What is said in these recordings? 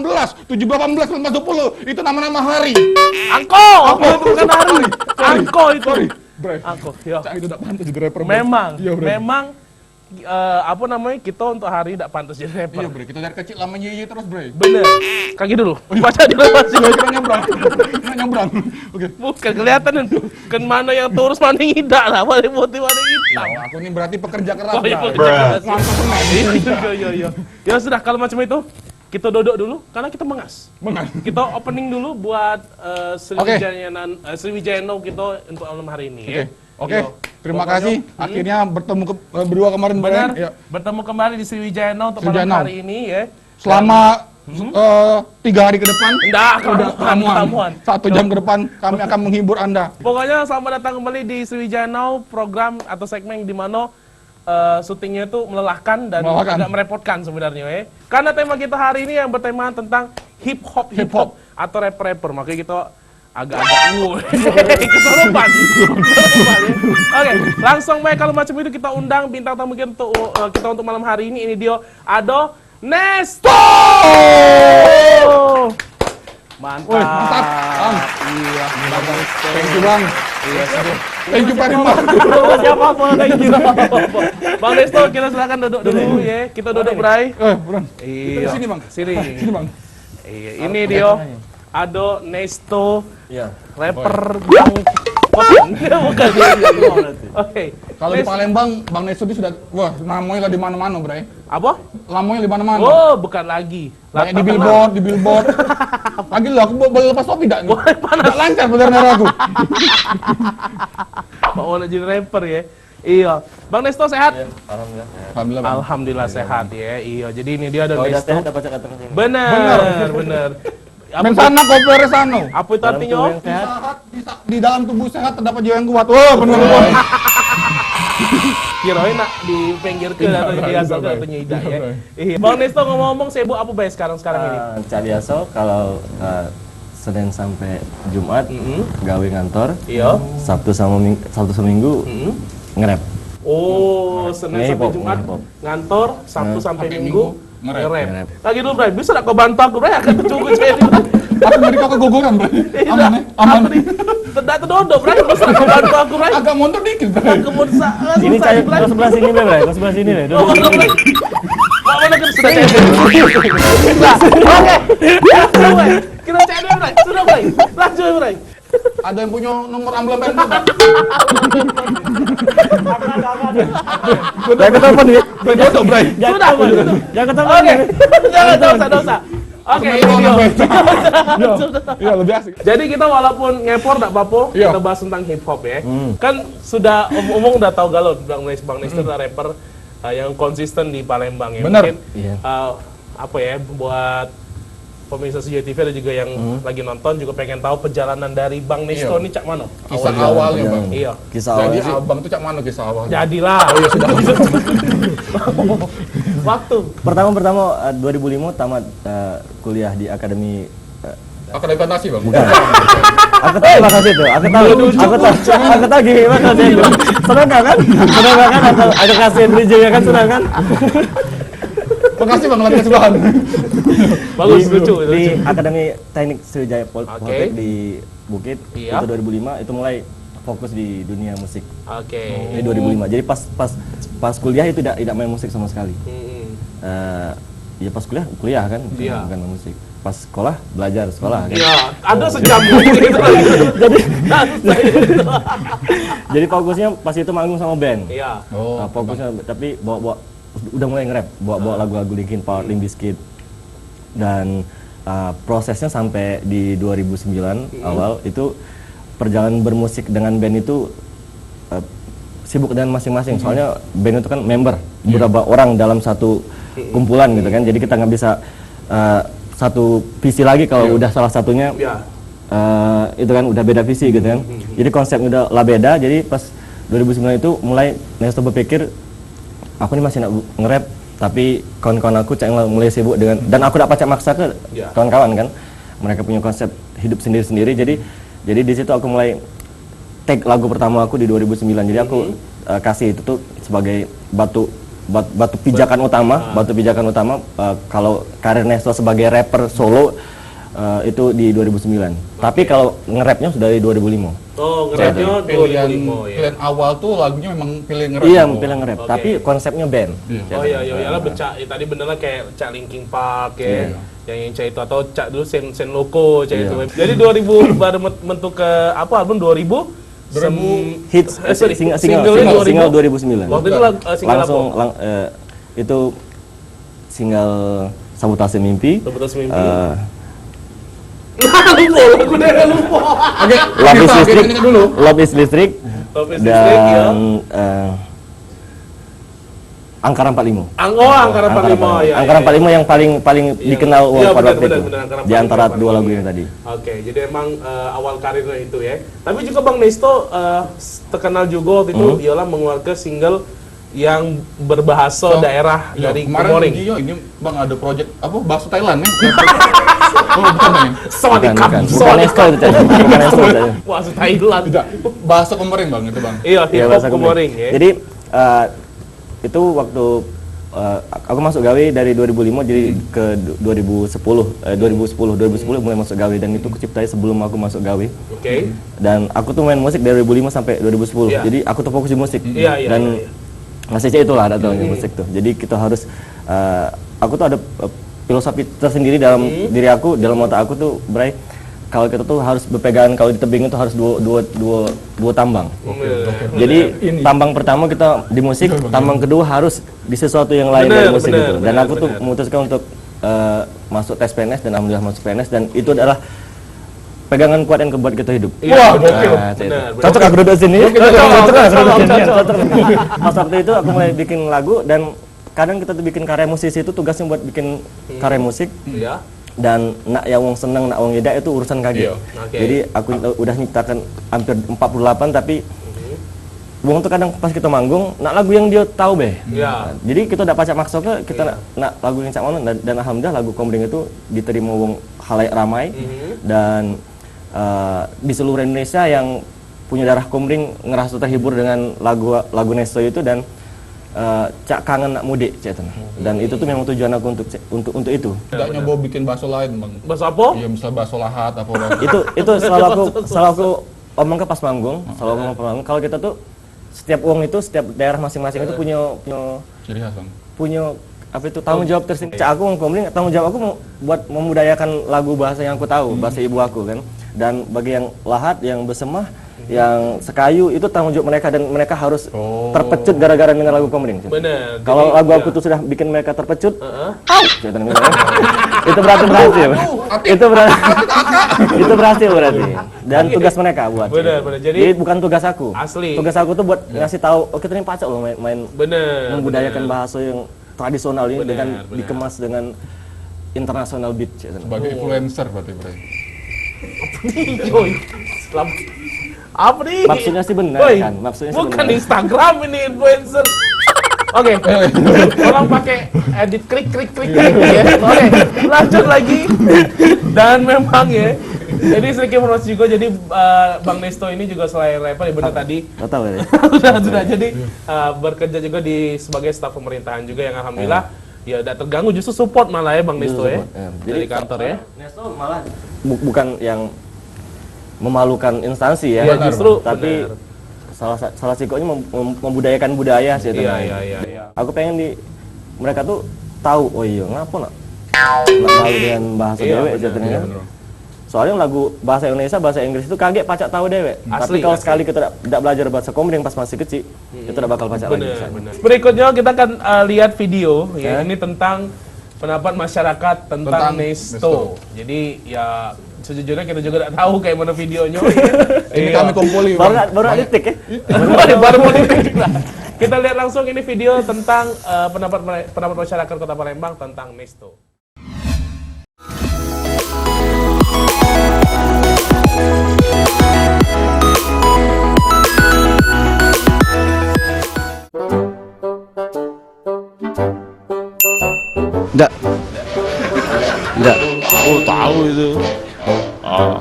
16, 17, 18, 19, 20. Itu nama-nama hari. Angko, Apa? itu bukan hari. Sorry. Angko itu. Sorry, Bray. Angko, ya. Cak itu tidak pantas jadi rapper. Bray. Memang, Iya, Bray. memang apa namanya, kita untuk hari ini tidak pantas jadi rapper. Iya, Bray. Kita dari kecil lama Yeye terus, Bray. Bener. Kaki dulu. Baca dulu masih. Iya, kita nyebrang. Kita nyebrang. Oke. Bukan kelihatan kan mana yang lurus mana yang tidak lah, mana yang putih mana yang hitam. Nah, aku ini berarti pekerja keras, Oh, iya, Bray. pekerja keras. Ngantuk semen. Iya. Ya sudah, kalau macam itu kita duduk dulu karena kita mengas. Mengas. Kita opening dulu buat Oke. Sriwijaya Now kita untuk malam hari ini. Oke. Ya. Oke. Yo. Terima Pokoknya, kasih. Akhirnya bertemu berdua kemarin, Bray. benar, Ya. bertemu kembali di Sriwijaya Now untuk Sriwijaya malam Now. hari ini ya. Selama 3 hari ke depan, Enggak, udah ramuan. ramuan. 1 jam ke depan kami akan menghibur Anda. Pokoknya selamat datang kembali di Sriwijaya Now, program atau segmen di mana syutingnya itu melelahkan dan Melelahkan. agak merepotkan sebenarnya ya. Karena tema kita hari ini yang bertema tentang hip hop atau rapper. Makanya kita agak-agak kesurupan. Oke, langsung baik kalau macam itu kita undang bintang tamu kita untuk malam hari ini. Ini dia Ado Nesto. Mantap. Woi, mantap. Bang. Iya, Thank you, Bang. Iya, sudah. Thank you very much. Siapa thank you. Bang Nesto, kita silakan duduk dulu ya. Kita duduk, Bray. Buruan. Iya. Sini, Bang. Sini. Sini, Bang. Iya, ini dia Ado Nesto, Iya. rapper yang bukan dia. Oke. Kalau di Palembang, Bang Nesto itu sudah, wah, namanya lah di mana-mana, Bray. Apa? Lamanya di mana-mana. Oh, bukan lagi. Banyak di billboard. Lagi lah, aku boleh lepas topi enggak? Boleh, panas. Nggak lancar benar aku. Mau jadi rapper ya. Iya. Bang Nesto sehat? Alhamdulillah. Alhamdulillah, Bang. Alhamdulillah sehat ya. Iya. Jadi ini dia Ado Kalau udah Nesto. sehat dapat cakap terus ini. Benar. Men sana kopere sano. Apa itu Dalam artinya? tubuh yang sehat. Di dalam tubuh sehat terdapat jiwa yang kuat. Wah, benar benar. Kirain nak di pinggir ke atau di asal ke atau nyida ya. Iya. Bang Nesto ngomong-ngomong sibuk apa bay sekarang ini? Cak biasa kalau Senin sampai Jumat gawe kantor. Iya. Sabtu seminggu nge-rap. Oh, Senin Hip sampai hop, Jumat hip hop. ngantor, Sabtu sampai Sampai Minggu Minggu, nge-rap. nge-rap. Lagi dulu, Bray. Bisa nak kau bantu aku, Bray? Akan tercukup saya ini, Bray. Aku tadi kau keguguran, Bray. Aman ya? Aman. Tidak terdodok, Bray. Bisa nak kau bantu aku, Bray? Agak mundur dikit, Bray. Aku mau Ini cari ke sebelah sini deh, Bray. Ke sebelah sini deh. Oh, Duduk. Bray. Pak mana kita sudah cek? Sudah. Oke. Sudah, Bray. Kita cek dulu, Bray. Sudah, Bray. Lanjut, Bray. Ada yang punya nomor ambulan pen Bray? Jangan ketahuan nih. Bray, dodok, Bray. Sudah, Bray. Jangan ketahuan. Oke. Jangan dosa. Oke, ini Metro dia. Beta. Iya, lebih asik. Jadi kita walaupun ngepor nggak apa-apa, Iya. kita bahas tentang hip hop ya. Kan sudah omong udah tahu galau Bang Nes itu adalah rapper yang konsisten di Palembang ya. Bener. Mungkin Iya. apa ya buat pemirsa Sujo TV ada juga yang lagi nonton juga pengen tahu perjalanan dari Bang Nesto Iya. ini cak mana? Kisah awalnya, Bang. Iya. Kisah Jadi awalnya sih abang tuh cak mana kisah awalnya? Jadilah. Oh iya sudah. Waktu. pertama 2005 tamat kuliah di akademi Akademi Fantasi, Bang. bukan. Aku tahu bakal situ. Aku tahu gini bakal situ. Senang nggak kan? Senang nggak kan? Ada kasih bridging kan senang kan? Makasih Bang, latihan sebelahan. Bagus Di- lucu. Di Akademi Teknik Sriwijaya Oke. Poltek di Bukit Iya. itu 2005 itu mulai fokus di dunia musik. Oke. Ini 2005. Jadi pas kuliah itu tidak main musik sama sekali. Ya pas kuliah kan Iya. bukan main musik. Pas sekolah belajar sekolah kan. Iya, ada sejam gitu lagi. Jadi fokusnya pas itu manggung sama band. Iya. Oh, Nah, fokusnya tapi bawa udah mulai nge-rap, bawa lagu-lagu Linkin Park, Limp Bizkit. Dan prosesnya sampai di 2009 awal itu perjalanan bermusik dengan band itu sibuk dengan masing-masing. Soalnya band itu kan member beberapa orang dalam satu kumpulan gitu kan. Jadi kita nggak bisa satu visi lagi kalau udah salah satunya Iya. itu kan udah beda visi gitu kan. Jadi konsepnya udah lah beda. Jadi pas 2009 itu mulai Nesto berpikir aku ini masih nak nge-rap tapi kawan-kawan aku cak mulai sibuk dengan dan aku dapat cak maksa ke Ya. kawan-kawan kan. Mereka punya konsep hidup sendiri-sendiri. Jadi di situ aku mulai take lagu pertama aku di 2009. Jadi aku kasih itu tuh sebagai batu pijakan utama, kalau karir Nesto sebagai rapper solo itu di 2009. Tapi kalau nge-rapnya sudah dari 2005. Oh, nge-rapnya pilihan 2005 ya. pilihan awal tuh lagunya memang pilih nge-rap. Iya, Oh. pilih nge-rap, Oke. tapi konsepnya band. Oh iya lah becak. Tadi benernya kayak cak Linkin Park ya. Yang cak itu atau cak dulu Sen Loco cak itu. Jadi 2000 baru mentuk ke apa album 2000? Hits Sorry, single 2009. Waktu itu single Langsung itu single Sabotase Mimpi. Sabotase Mimpi. eh, Lupa, aku udah lupa. Oke, Love is kita Listrik, ingat dulu. Love is Listrik, Love is Listrik, ya. dan Angkara 45. Angkara 45 ya. Angkara 45 yang paling Iya. dikenal Iya, pada waktu benar, itu. benar, Angkara Di antara 45. dua lagu yang tadi. Oke, jadi emang awal karirnya itu ya. Tapi juga Bang Nesto terkenal juga waktu itu ialah mengeluarkan single yang berbahasa daerah Iya, dari kemarin Komoring. Gio, ini Bang ada project apa bahasa Thailand nih. Oh, bukan Bang. Sawadikap. Bukan Nesto itu tadi. Bukan Nesto itu tadi. Wah, Thailand. Tidak, bahasa Komoring Bang itu Bang. Iya, hip Iya, hop bahasa Komoring ya. Jadi itu waktu aku masuk gawe dari 2005 jadi ke 2010 mulai masuk gawe dan itu kuciptai sebelum aku masuk gawe. Oke. Dan aku tuh main musik dari 2005 sampai 2010. Iya. Jadi aku tuh fokus di musik. Iya, iya, Dan iya. ngasih itulah ada tuh musik tuh. Jadi kita harus aku tuh ada filosofi tersendiri dalam diri aku, dalam otak aku tuh, Bray. Kalau kita tuh harus berpegangan kalau di tebing itu harus dua tambang. Jadi tambang pertama kita di musik, tambang kedua harus di sesuatu yang lain dari musik bener, itu. Dan bener, aku tuh bener. memutuskan untuk masuk tes PNS dan alhamdulillah masuk PNS dan itu adalah pegangan kuat yang buat kita hidup. Iya, Wah, bener, gokil. bener, Itu. bener. Cocok aku duduk sini. Cocok, cocok. Pas waktu itu aku mulai bikin lagu dan kadang kita tuh bikin karya musisi itu tugasnya buat bikin karya musik. Iya. Dan nak yang wong seneng, nak wong tidak itu urusan kaki. Iya. Oke. Jadi aku udah nyiptakan hampir 48 tapi wong tuh kadang pas kita manggung, nak lagu yang dia tahu be. Iya. Jadi kita udah pacak maksa ke kita nak lagu yang cak mana dan alhamdulillah lagu Komering itu diterima wong halayak ramai dan di seluruh Indonesia yang punya darah Komering ngerasa terhibur dengan lagu Nesto itu dan cak kangen nak mudik cak dan itu tuh memang tujuan aku untuk itu. Tidak nyoba bikin bahasa lain Bang. Bahasa apa? Iya, misal bahasa lahat apa Bang. itu selalu aku omong ke pas manggung, selalu ngomong pas manggung kalau kita tuh setiap uang itu setiap daerah masing-masing itu punya Ciri khas Bang. apa itu tanggung jawab tersendiri. Cak aku ngomong tanggung jawab aku buat memudayakan lagu bahasa yang aku tahu, bahasa ibu aku kan. Dan bagi yang lahat, yang bersemah, yang sekayu itu tanggung jawab mereka dan mereka harus terpecut gara-gara dengar lagu Komering. Bener. Kalau lagu aku tuh sudah bikin mereka terpecut, itu berarti berhasil. Itu berhasil berarti. Dan tugas mereka buat. Bener. Jadi bukan tugas aku. Asli. Tugas aku tuh buat ngasih tahu, oh kita ini pacak loh main membudayakan bahasa yang tradisional ini dengan dikemas dengan international beat. Sebagai influencer berarti, Bro. Apa nih? Maksudnya sih benar kan? Maksudnya sih bukan benar. Instagram ini influencer. Oke, tolong pakai edit klik ya. Oke, lanjut lagi. Dan memang ya, jadi sedikit informasi juga. Jadi Bang Nesto ini juga selain rapper, ya benar tadi. Tahu ya? sudah. Jadi bekerja juga sebagai staf pemerintahan juga yang alhamdulillah ya udah terganggu, justru support malah ya Bang Nesto ya. Dari kantor ya. Nesto malah bukan yang memalukan instansi ya, Iya, justru tapi salah sikonya membudayakan budaya sih. Iya. Aku pengen mereka tuh tahu, oh iya ngapa nak malu dengan bahasa dewek jadinya. Soalnya lagu bahasa Indonesia, bahasa Inggris itu kaget pacak tahu dewek. Tapi kalau sekali kita tidak belajar bahasa Komering pas masih kecil, itu tidak bakal pacak lagi. Bener. Berikutnya kita akan lihat video ya, ini tentang pendapat masyarakat tentang Nesto. Jadi ya sejujurnya kita juga tidak tahu kayak mana videonya. Ini kami kumpuli. Baru ada detik ya. Baru mau detik. Kita lihat langsung ini video tentang pendapat masyarakat Kota Palembang tentang Nesto. Enggak. Oh, tahu itu. Oh.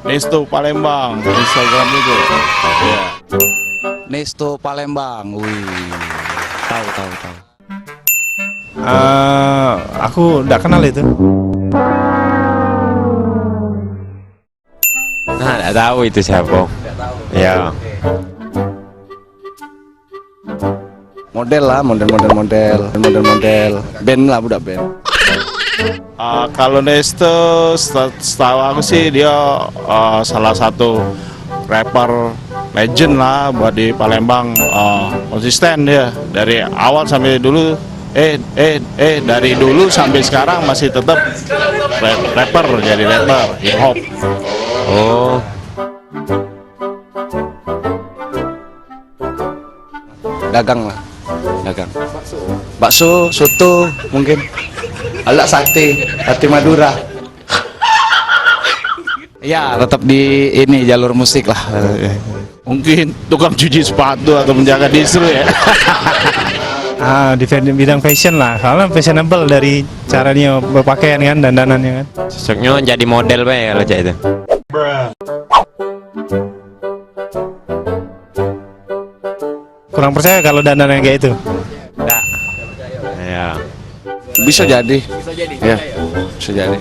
Nesto Palembang, Instagram itu. Ya. Nesto Palembang. Wih. Tahu. Aku enggak kenal itu. Nah, enggak tahu itu siapa. Ya. Model lah, model. Band lah, budak band. Kalau Nesto, setahu aku sih dia salah satu rapper legend lah buat di Palembang. Konsisten dia dari awal sampai dulu. Dari dulu sampai sekarang masih tetap rapper, jadi rapper hip hop. Oh, Dagang. Bakso, soto mungkin. Alak sate Madura. Ya, tetap di ini jalur musik lah. Mungkin tukang cuci sepatu atau menjaga distro ya. Di bidang fashion lah, soalnya fashionable dari cara dia berpakaian kan, dandanannya kan. cocoknya jadi model pak ya kalau cak itu. Kurang percaya kalau dandanannya kayak itu. Enggak. Ya. Bisa jadi. Ya, bisa jadi.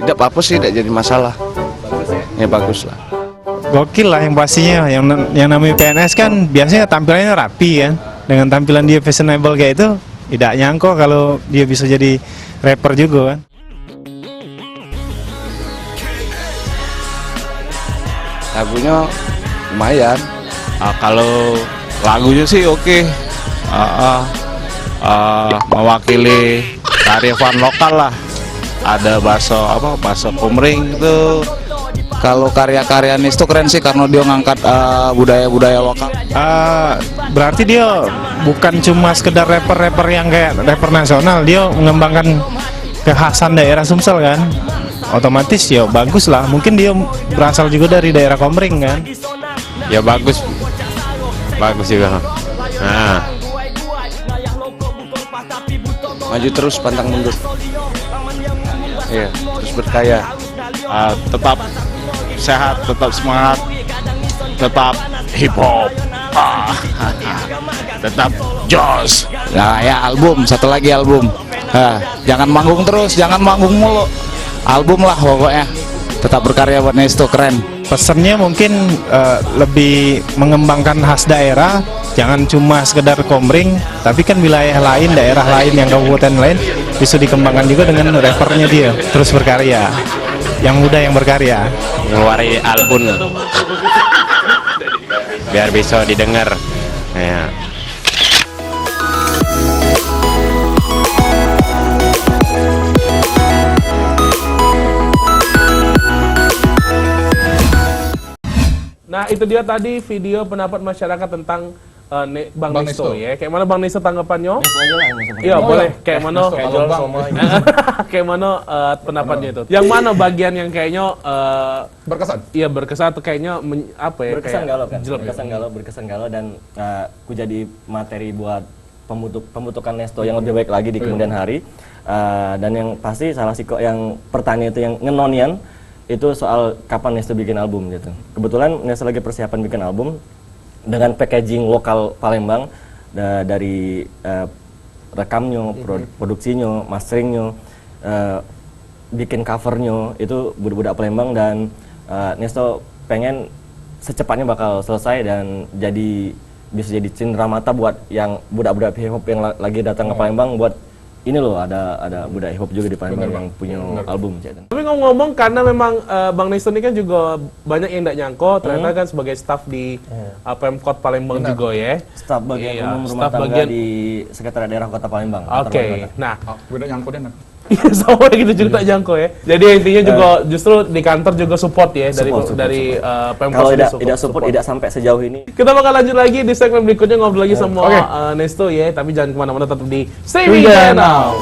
Tidak apa-apa sih, tidak jadi masalah. Ya bagus lah. Gokil lah yang pastinya, yang namanya PNS kan biasanya tampilannya rapi kan. Dengan tampilan dia fashionable kayak itu, tidak nyangka kalau dia bisa jadi rapper juga kan. Lagunya lumayan. Kalau lagunya sih oke. Mewakili kearifan lokal lah. Ada bahasa Komering itu. Kalau karya-karya Nesto keren sih karena dia ngangkat budaya-budaya lokal. Berarti dia bukan cuma sekedar rapper-rapper yang kayak rapper nasional, dia mengembangkan kekhasan daerah Sumsel kan. Otomatis ya bagus lah. Mungkin dia berasal juga dari daerah Komering kan. Ya bagus. Bagus juga. Nah, Maju terus, pantang mundur. Iya, terus berkaya. Tetap sehat, tetap semangat, tetap hip hop, tetap jos. Nah ya album, satu lagi album. Jangan manggung terus, jangan manggung mulu. Album lah pokoknya. Tetap berkarya buat Nesto, keren. Pesannya mungkin lebih mengembangkan khas daerah Jangan cuma sekedar Komering, tapi kan wilayah lain, daerah lain, yang kabupaten lain bisa dikembangkan juga dengan rappernya dia. Terus berkarya, yang muda yang berkarya. Ngeluarin album biar bisa didengar. Ya. Nah, itu dia tadi video pendapat masyarakat tentang Bang Bang Nesto Nesto. ya. Kayak mana Bang Nesto tanggapannya? Nesto aja lah, Nesto. Iya, boleh. Kayak mana? Kalau Bang, Kayak mana pendapatnya itu? Yang mana bagian yang kayaknya berkesan. iya berkesan atau kayaknya apa ya? Berkesan kayak galau kan, jelek ya? berkesan galau dan ku jadi materi buat pembentukan Nesto yang lebih baik lagi di kemudian hari. Dan yang pasti salah sih kok yang pertanyaan itu yang ngenonian itu soal kapan Nesto bikin album gitu. Kebetulan Nesto lagi persiapan bikin album dengan packaging lokal Palembang dari rekamnya, produksinya, masteringnya, bikin covernya itu budak-budak Palembang dan Nesto pengen secepatnya bakal selesai dan bisa jadi cindera mata buat yang budak-budak hip hop yang lagi datang ke Palembang buat ini loh ada budak hip hop juga di Palembang yang punya album gitu. Tapi ngomong-ngomong karena memang Bang Nesto ini kan juga banyak yang tidak nyangko ternyata kan sebagai staff di Pemkot Palembang juga ya. Staf bagian Iya, umum rumah staf tangga bagian- di Sekretariat Daerah Kota Palembang. Oke. Nah, Beda nyangkutnya. sama gitu juga tak jangko ya. Jadi intinya juga justru di kantor juga support ya Support. Pemkot Kalau sendiri tidak support tidak sampai sejauh ini. Kita bakal lanjut lagi di segmen berikutnya ngobrol lagi sama Nesto ya, tapi jangan kemana-mana, tetap di Streaming Channel.